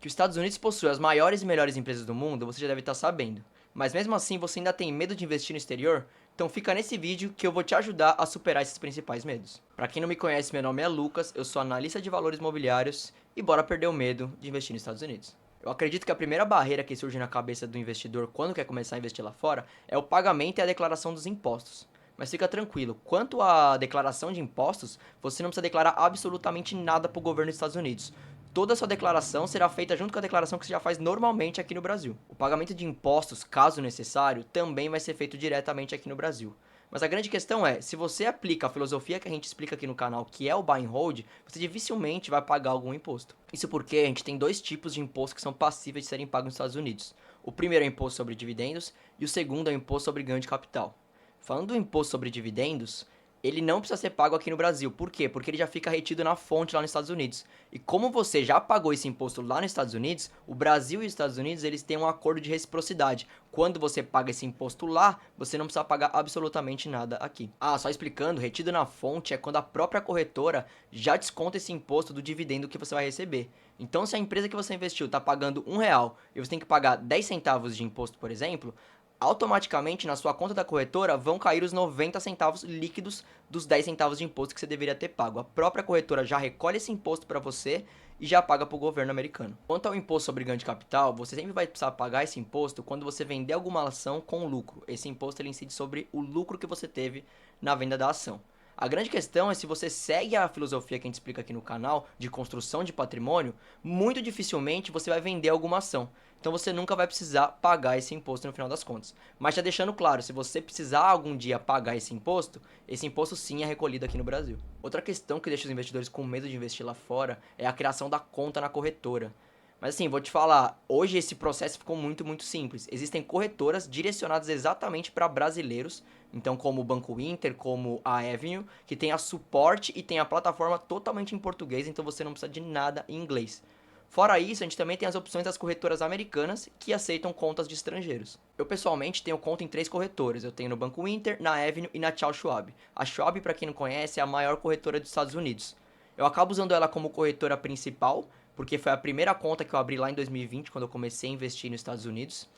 Que os Estados Unidos possui as maiores e melhores empresas do mundo, você já deve estar sabendo. Mas mesmo assim, você ainda tem medo de investir no exterior? Então fica nesse vídeo que eu vou te ajudar a superar esses principais medos. Para quem não me conhece, meu nome é Lucas, eu sou analista de valores imobiliários e bora perder o medo de investir nos Estados Unidos. Eu acredito que a primeira barreira que surge na cabeça do investidor quando quer começar a investir lá fora é o pagamento e a declaração dos impostos. Mas fica tranquilo, quanto à declaração de impostos, você não precisa declarar absolutamente nada para o governo dos Estados Unidos. Toda a sua declaração será feita junto com a declaração que você já faz normalmente aqui no Brasil. O pagamento de impostos, caso necessário, também vai ser feito diretamente aqui no Brasil. Mas a grande questão é, se você aplica a filosofia que a gente explica aqui no canal, que é o buy and hold, você dificilmente vai pagar algum imposto. Isso porque a gente tem dois tipos de imposto que são passíveis de serem pagos nos Estados Unidos. O primeiro é o imposto sobre dividendos e o segundo é o imposto sobre ganho de capital. Falando do imposto sobre dividendos, ele não precisa ser pago aqui no Brasil. Por quê? Porque ele já fica retido na fonte lá nos Estados Unidos. E como você já pagou esse imposto lá nos Estados Unidos, o Brasil e os Estados Unidos eles têm um acordo de reciprocidade. Quando você paga esse imposto lá, você não precisa pagar absolutamente nada aqui. Ah, só explicando, retido na fonte é quando a própria corretora já desconta esse imposto do dividendo que você vai receber. Então, se a empresa que você investiu está pagando R$ 1 e você tem que pagar 10 centavos de imposto, por exemplo, automaticamente na sua conta da corretora vão cair os 90 centavos líquidos dos 10 centavos de imposto que você deveria ter pago. A própria corretora já recolhe esse imposto para você e já paga para o governo americano. Quanto ao imposto sobre ganho de capital, você sempre vai precisar pagar esse imposto quando você vender alguma ação com lucro. Esse imposto ele incide sobre o lucro que você teve na venda da ação. A grande questão é se você segue a filosofia que a gente explica aqui no canal de construção de patrimônio, muito dificilmente você vai vender alguma ação. Então você nunca vai precisar pagar esse imposto no final das contas. Mas já deixando claro, se você precisar algum dia pagar esse imposto sim é recolhido aqui no Brasil. Outra questão que deixa os investidores com medo de investir lá fora é a criação da conta na corretora. Mas assim, vou te falar, hoje esse processo ficou muito simples. Existem corretoras direcionadas exatamente para brasileiros, então como o Banco Inter, como a Avenue, que tem a suporte e tem a plataforma totalmente em português, então você não precisa de nada em inglês. Fora isso, a gente também tem as opções das corretoras americanas que aceitam contas de estrangeiros. Eu pessoalmente tenho conta em 3 corretoras. Eu tenho no Banco Inter, na Avenue e na Charles Schwab. A Schwab, para quem não conhece, é a maior corretora dos Estados Unidos. Eu acabo usando ela como corretora principal, porque foi a primeira conta que eu abri lá em 2020, quando eu comecei a investir nos Estados Unidos.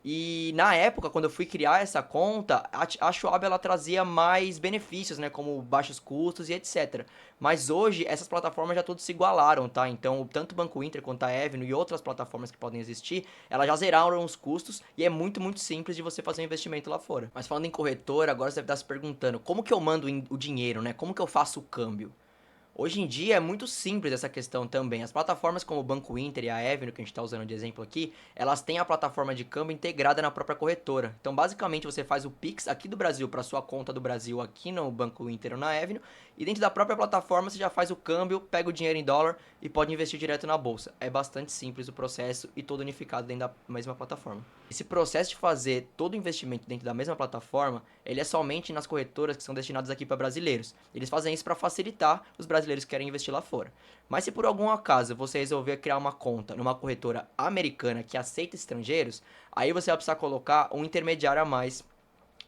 E na época, quando eu fui criar essa conta, a Schwab ela trazia mais benefícios, né, como baixos custos e etc. Mas hoje essas plataformas já todas se igualaram, tá? Então, tanto o Banco Inter quanto a Avenue e outras plataformas que podem existir, elas já zeraram os custos e é muito simples de você fazer um investimento lá fora. Mas falando em corretora, agora você deve estar se perguntando, como que eu mando o dinheiro, né? Como que eu faço o câmbio? Hoje em dia é muito simples essa questão também. As plataformas como o Banco Inter e a Avenue, que a gente está usando de exemplo aqui, elas têm a plataforma de câmbio integrada na própria corretora. Então, basicamente, você faz o Pix aqui do Brasil para sua conta do Brasil aqui no Banco Inter ou na Avenue, e dentro da própria plataforma você já faz o câmbio, pega o dinheiro em dólar e pode investir direto na bolsa. É bastante simples o processo e todo unificado dentro da mesma plataforma. Esse processo de fazer todo o investimento dentro da mesma plataforma, ele é somente nas corretoras que são destinadas aqui para brasileiros. Eles fazem isso para facilitar os brasileiros que querem investir lá fora. Mas se por algum acaso você resolver criar uma conta numa corretora americana que aceita estrangeiros, aí você vai precisar colocar um intermediário a mais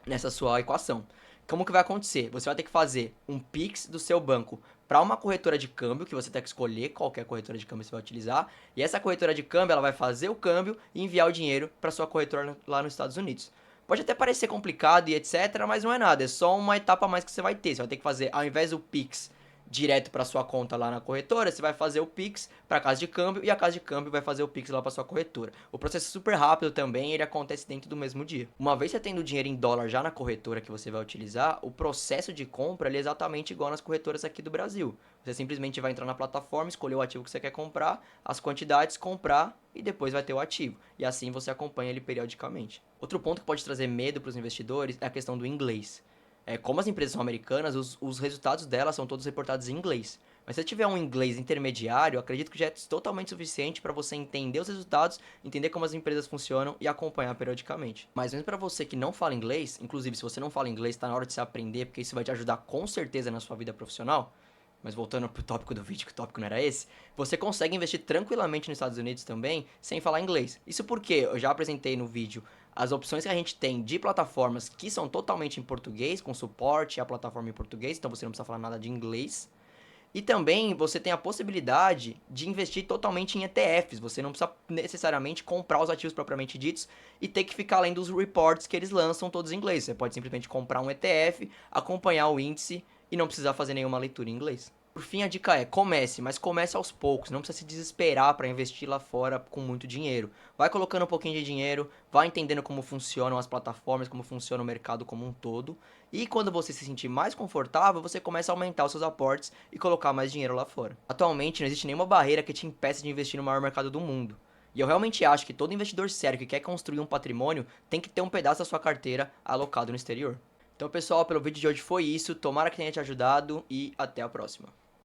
nessa sua equação. Como que vai acontecer? Você vai ter que fazer um Pix do seu banco para uma corretora de câmbio, que você tem que escolher qualquer corretora de câmbio você vai utilizar, e essa corretora de câmbio ela vai fazer o câmbio e enviar o dinheiro para sua corretora lá nos Estados Unidos. Pode até parecer complicado e etc, mas não é nada, é só uma etapa a mais que você vai ter. Você vai ter que fazer, ao invés do Pix direto para sua conta lá na corretora, você vai fazer o Pix para a casa de câmbio e a casa de câmbio vai fazer o Pix lá para sua corretora. O processo é super rápido também, ele acontece dentro do mesmo dia. Uma vez você tendo o dinheiro em dólar já na corretora que você vai utilizar, o processo de compra ele é exatamente igual nas corretoras aqui do Brasil. Você simplesmente vai entrar na plataforma, escolher o ativo que você quer comprar, as quantidades, comprar e depois vai ter o ativo. E assim você acompanha ele periodicamente. Outro ponto que pode trazer medo para os investidores é a questão do inglês. Como as empresas são americanas, os resultados delas são todos reportados em inglês. Mas se você tiver um inglês intermediário, acredito que já é totalmente suficiente para você entender os resultados, entender como as empresas funcionam e acompanhar periodicamente. Mas mesmo para você que não fala inglês, inclusive se você não fala inglês, está na hora de você aprender, porque isso vai te ajudar com certeza na sua vida profissional. Mas voltando pro tópico do vídeo, que o tópico não era esse, você consegue investir tranquilamente nos Estados Unidos também sem falar inglês. Isso porque eu já apresentei no vídeo as opções que a gente tem de plataformas que são totalmente em português, com suporte à plataforma em português, então você não precisa falar nada de inglês. E também você tem a possibilidade de investir totalmente em ETFs. Você não precisa necessariamente comprar os ativos propriamente ditos e ter que ficar lendo os reports que eles lançam todos em inglês. Você pode simplesmente comprar um ETF, acompanhar o índice e não precisar fazer nenhuma leitura em inglês. Por fim, a dica é: comece, mas comece aos poucos. Não precisa se desesperar para investir lá fora com muito dinheiro. Vai colocando um pouquinho de dinheiro, vai entendendo como funcionam as plataformas, como funciona o mercado como um todo. E quando você se sentir mais confortável, você começa a aumentar os seus aportes e colocar mais dinheiro lá fora. Atualmente, não existe nenhuma barreira que te impeça de investir no maior mercado do mundo. E eu realmente acho que todo investidor sério que quer construir um patrimônio tem que ter um pedaço da sua carteira alocado no exterior. Então, pessoal, pelo vídeo de hoje foi isso. Tomara que tenha te ajudado e até a próxima.